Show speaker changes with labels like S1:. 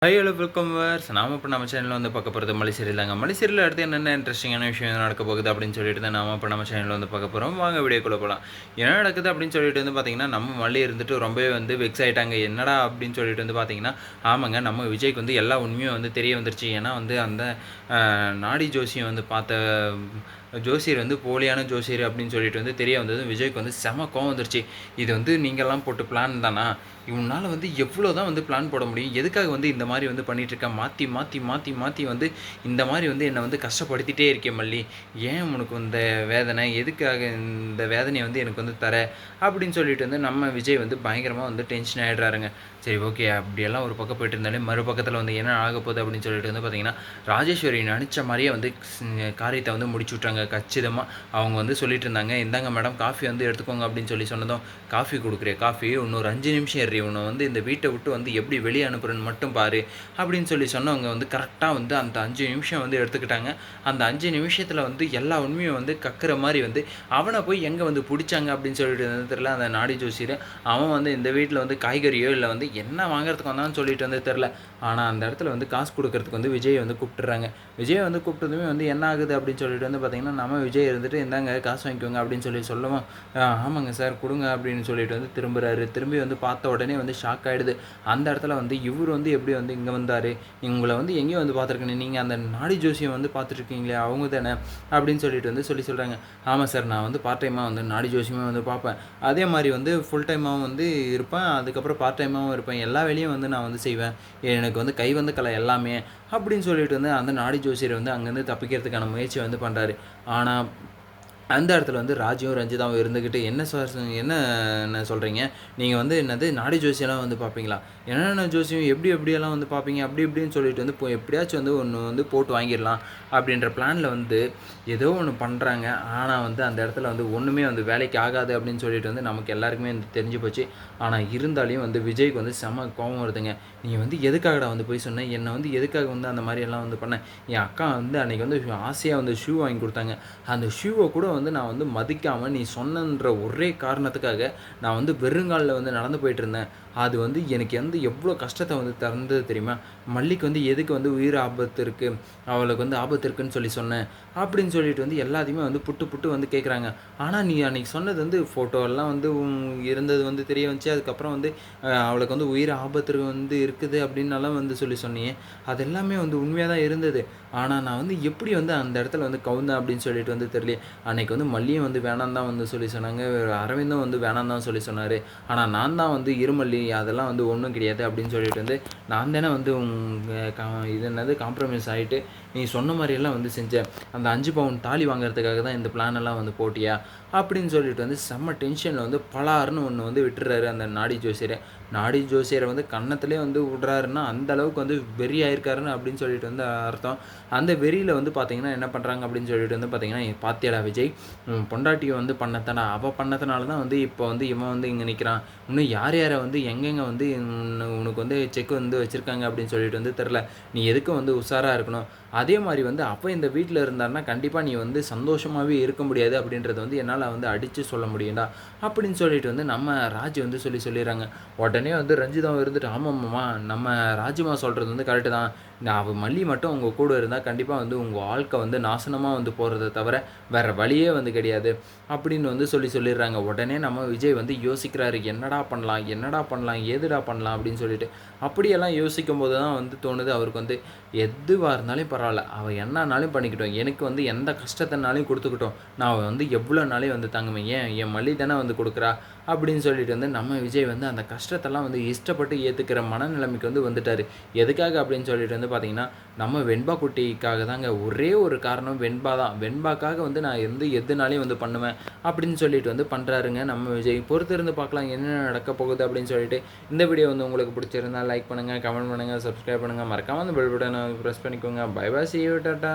S1: Hi hello welcome verse நாம இப்போ நம்ம சேனலில் வந்து பார்க்க போகிறது மலை சீரியல் தாங்க. மலை சீரியல் அடுத்து என்னென்ன இன்ட்ரெஸ்டிங்கான விஷயம் நடக்க போகுது அப்படின்னு சொல்லிட்டு தான் நாம இப்போ நம்ம சேனலில் வந்து பார்க்க போகிறோம். வாங்க வீடியோக்குள்ளே போகலாம். என்ன நடக்குது அப்படின்னு சொல்லிட்டு வந்து பார்த்தீங்கன்னா, நம்ம மல்லி இருந்துட்டு ரொம்பவே வந்து வெக்ஸ் ஆகிட்டாங்க. என்னடா அப்படின்னு சொல்லிட்டு வந்து பார்த்தீங்கன்னா, ஆமாங்க நம்ம விஜய்க்கு வந்து எல்லா உண்மையும் வந்து தெரிய வந்துருச்சு. ஏன்னா வந்து அந்த நாடி ஜோசியம் வந்து பார்த்த ஜோசியர் வந்து போலியான ஜோசியர் அப்படின்னு சொல்லிட்டு வந்து தெரிய வந்தது. விஜய்க்கு வந்து செம கோவம் வந்துருச்சு. இது வந்து நீங்கள்லாம் போட்டு பிளான் தானா? இவனால் வந்து எவ்வளோ தான் வந்து பிளான் போட முடியும்? எதுக்காக வந்து இந்த மாதிரி வந்து பண்ணிகிட்ருக்கா? மாற்றி மாற்றி மாற்றி மாற்றி வந்து இந்த மாதிரி வந்து என்னை வந்து கஷ்டப்படுத்திகிட்டே இருக்கேன் மல்லி. ஏன் உனக்கு இந்த வேதனை? எதுக்காக இந்த வேதனையை வந்து எனக்கு வந்து தர? அப்படின்னு சொல்லிட்டு வந்து நம்ம விஜய் வந்து பயங்கரமாக வந்து டென்ஷன் ஆகிடுறாருங்க. சரி ஓகே, அப்படியெல்லாம் ஒரு பக்கம் போயிட்டு இருந்தாலே மறுபக்கத்தில் வந்து என்ன ஆக போகுது அப்படின்னு சொல்லிட்டு வந்து பார்த்திங்கன்னா, ராஜேஸ்வரி நினச்ச மாதிரியே வந்து காரியத்தை வந்து முடிச்சு விட்றாங்க. கச்சிதமாக அவங்க வந்து சொல்லிட்டு இருந்தாங்க, இந்தாங்க மேடம் காஃபி வந்து எடுத்துக்கோங்க அப்படின்னு சொல்லி சொன்னதும், காஃபி கொடுக்குறேன், காஃபி இன்னொரு 5 நிமிஷம் ஏறி உன்னை வந்து இந்த வீட்டை விட்டு வந்து எப்படி வெளியே அனுப்புறேன்னு மட்டும் பாரு அப்படின்னு சொல்லி சொன்னவங்க வந்து கரெக்டாக வந்து அந்த 5 நிமிஷம் வந்து எடுத்துக்கிட்டாங்க. அந்த 5 நிமிஷத்தில் வந்து எல்லா உண்மையும் வந்து கக்குற மாதிரி வந்து அவனை போய் எங்கே வந்து பிடிச்சாங்க அப்படின்னு சொல்லிட்டு தெரியல. அந்த நாடி ஜோசியர் அவன் வந்து இந்த வீட்டில் வந்து காய்கறியோ இல்லை வந்து என்ன வாங்குறதுக்கு வந்தான்னு சொல்லிட்டு வந்து தெரில. ஆனால் அந்த இடத்துல வந்து காசு கொடுக்கறதுக்கு வந்து விஜய் வந்து கூப்பிட்டுறாங்க. விஜய் வந்து கூப்பிட்டதுமே வந்து என்ன ஆகுது அப்படின்னு சொல்லிட்டு வந்து பார்த்திங்கன்னா, நம்ம விஜய் இருந்துட்டு இந்தாங்க காசு வாங்கிக்கோங்க அப்படின்னு சொல்லி சொல்லவும், ஆமாங்க சார் கொடுங்க அப்படின்னு சொல்லிட்டு வந்து திரும்புகிறாரு. திரும்பி வந்து பார்த்த உடனே வந்து ஷாக் ஆகிடுது. அந்த இடத்துல வந்து இவர் வந்து எப்படி வந்து இங்கே வந்தார்? உங்களை வந்து எங்கேயும் வந்து பார்த்துருக்கேன், நீங்கள் அந்த நாடி ஜோசியம் வந்து பார்த்துட்ருக்கீங்களே அவங்க தானே அப்படின்னு சொல்லிட்டு வந்து சொல்கிறாங்க. ஆமாம் சார், நான் வந்து பார்ட் டைமாக வந்து நாடி ஜோசியமாக வந்து பார்ப்பேன், அதே மாதிரி வந்து ஃபுல் டைமாகவும் வந்து இருப்பேன், அதுக்கப்புறம் பார்ட் டைமாகவும் இருப்பேன், எல்லா வேலையும் வந்து நான் வந்து செய்வேன், எனக்கு வந்து கை வந்து கலை எல்லாமே அப்படின்னு சொல்லிட்டு வந்து அந்த நாடி ஜோசியர் வந்து அங்கேருந்து தப்பிக்கிறதுக்கான முயற்சி வந்து பண்ணுறாரு. ஆனால் அந்த இடத்துல வந்து ராஜியும் ரஞ்சிதாவும் இருந்துக்கிட்டு, என்ன சார் என்ன சொல்கிறீங்க? நீங்கள் வந்து என்னது நாடி ஜோசியெல்லாம் வந்து பார்ப்பீங்களா? என்னென்ன ஜோசியம் எப்படியெல்லாம் வந்து பார்ப்பீங்க? அப்படி இப்படின்னு சொல்லிட்டு வந்து எப்படியாச்சும் வந்து ஒன்று வந்து போட்டு வாங்கிடலாம் அப்படின்ற பிளானில் வந்து ஏதோ ஒன்று பண்ணுறாங்க. ஆனால் வந்து அந்த இடத்துல வந்து ஒன்றுமே வந்து வேலைக்கு ஆகாது அப்படின்னு சொல்லிட்டு வந்து நமக்கு எல்லாருக்குமே வந்து தெரிஞ்சு போச்சு. ஆனால் இருந்தாலையும் வந்து விஜய்க்கு வந்து செம கோபம் வருதுங்க. நீ வந்து எதுக்காகடா வந்து போய் சொன்னேன்? என்னை வந்து எதுக்காக வந்து அந்த மாதிரியெல்லாம் வந்து பண்ணேன்? என் அக்கா வந்து அன்றைக்கி வந்து ஆசையாக வந்து ஷூ வாங்கி கொடுத்தாங்க. அந்த ஷூவை கூட வந்து நான் வந்து மதிக்காமல் நீ சொன்னன்ற ஒரே காரணத்துக்காக நான் வந்து வெறுங்காலில் வந்து நடந்து போயிட்டு இருந்தேன். அது வந்து எனக்கு வந்து எவ்வளோ கஷ்டத்தை வந்து தந்தது தெரியுமா? மல்லிக்கு வந்து எதுக்கு வந்து உயிர் ஆபத்து இருக்குது, அவளுக்கு வந்து ஆபத்து இருக்குதுன்னு சொல்லி சொன்னேன் அப்படின்னு சொல்லிட்டு வந்து எல்லாத்தையுமே வந்து புட்டு வந்து கேட்குறாங்க. ஆனால் நீ அன்றைக்கி சொன்னது வந்து ஃபோட்டோலாம் வந்து இருந்தது வந்து தெரிய வந்துச்சு. அதுக்கப்புறம் வந்து அவளுக்கு வந்து உயிர் ஆபத்து வந்து இருக்குது அப்படின்னலாம் வந்து சொல்லி சொன்னியே, அது எல்லாமே வந்து உண்மையாக தான் இருந்தது. ஆனால் நான் வந்து எப்படி வந்து அந்த இடத்துல வந்து கவுந்தேன் அப்படின்னு சொல்லிட்டு வந்து தெரியல. அன்றைக்கி வந்து மல்லியும் வந்து வேணாம் தான் வந்து சொல்லி சொன்னாங்க, அரவிந்தும் வந்து வேணாம் தான் சொல்லி சொன்னார். ஆனால் நான் தான் வந்து இருமல்லி அதெல்லாம் வந்து ஒன்றும் கிடையாது அப்படின்னு சொல்லிட்டு வந்து நான் தானே வந்து இது என்னது காம்ப்ரமைஸ் ஆகிட்டு நீ சொன்ன மாதிரியெல்லாம் வந்து செஞ்சேன். அந்த 5 பவுன் தாலி வாங்குறதுக்காக தான் இந்த பிளானெல்லாம் வந்து போட்டியா அப்படின்னு சொல்லிட்டு வந்து செம்ம டென்ஷனில் வந்து பலாருன்னு ஒன்று வந்து விட்டுறாரு அந்த நாடி ஜோசியரை. நாடி ஜோசியரை வந்து கன்னத்திலே வந்து விட்றாருன்னா அந்த அளவுக்கு வந்து வெறி ஆயிருக்காருன்னு அப்படின்னு சொல்லிட்டு வந்து அர்த்தம். அந்த வெறியில் வந்து பார்த்திங்கன்னா என்ன பண்ணுறாங்க அப்படின்னு சொல்லிட்டு வந்து பார்த்திங்கன்னா, பாத்தியாடா விஜய் பொண்டாட்டியை வந்து பண்ணத்தாடா, அவள் பண்ணதுனால தான் வந்து இப்போ வந்து இவன் வந்து இங்கே நிற்கிறான், இன்னும் யாரை வந்து எங்கெங்கே வந்து உனக்கு வந்து செக் வந்து வச்சுருக்காங்க அப்படின்னு சொல்லிட்டு வந்து தெரில. நீ எதுக்கும் வந்து உஷாராக இருக்கணும். அதே மாதிரி வந்து அப்போ இந்த வீட்டில் இருந்தாருன்னா கண்டிப்பாக நீ வந்து சந்தோஷமாகவே இருக்க முடியாது அப்படின்றத வந்து என்னால் வந்து அடித்து சொல்ல முடியும்டா அப்படின்னு சொல்லிட்டு வந்து நம்ம ராஜ் வந்து சொல்லிடுறாங்க. உடனே வந்து ரஞ்சிதாவும் இருந்துட்டு, ஆமாம்மா நம்ம ராஜிமா சொல்கிறது வந்து கரெக்டு தான், அவள் மல்லி மட்டும் உங்கள் கூட இருந்தால் கண்டிப்பாக வந்து உங்கள் வாழ்க்கை வந்து நாசனமாக வந்து போகிறத தவிர வேறு வழியே வந்து கிடையாது அப்படின்னு வந்து சொல்லிடுறாங்க. உடனே நம்ம விஜய் வந்து யோசிக்கிறாரு, என்னடா பண்ணலாம் ஏதுடா பண்ணலாம் அப்படின்னு சொல்லிட்டு. அப்படியெல்லாம் யோசிக்கும் போது தான் வந்து தோணுது அவருக்கு வந்து எதுவாக இருந்தாலும் பரவாயில்ல, அவள் என்னன்னாலும் பண்ணிக்கிட்டோம், எனக்கு வந்து எந்த கஷ்டத்தினாலையும் கொடுத்துக்கிட்டோம், நான் வந்து எவ்வளோ நாளையும் வந்து தாங்குவேன், என் மல்லி தானே வந்து கொடுக்குறா அப்படின்னு சொல்லிட்டு வந்து நம்ம விஜய் வந்து அந்த கஷ்டத்தெல்லாம் வந்து இஷ்டப்பட்டு ஏற்றுக்கிற மனநிலைமைக்கு வந்து வந்துட்டார். எதுக்காக அப்படின்னு சொல்லிட்டு வந்து பார்த்திங்கன்னா, நம்ம வெண்பா குட்டிக்காக தாங்க. ஒரே ஒரு காரணம் வெண்பா தான். வெண்பாக்காக வந்து நான் எதுனாலையும் வந்து பண்ணுவேன் அப்படின்னு சொல்லிட்டு வந்து பண்ணுறாருங்க நம்ம விஜய். பொறுத்திருந்து பார்க்கலாம் என்ன நடக்க போகுது அப்படின்னு சொல்லிட்டு. இந்த வீடியோ வந்து உங்களுக்கு பிடிச்சிருந்தால் லைக் பண்ணுங்கள், கமெண்ட் பண்ணுங்கள், சப்ஸ்கிரைப் பண்ணுங்கள், மறக்காமல் அந்த பெல் பட்டனை ப்ரெஸ் பண்ணிக்கோங்க. Bye bye, see you, tata.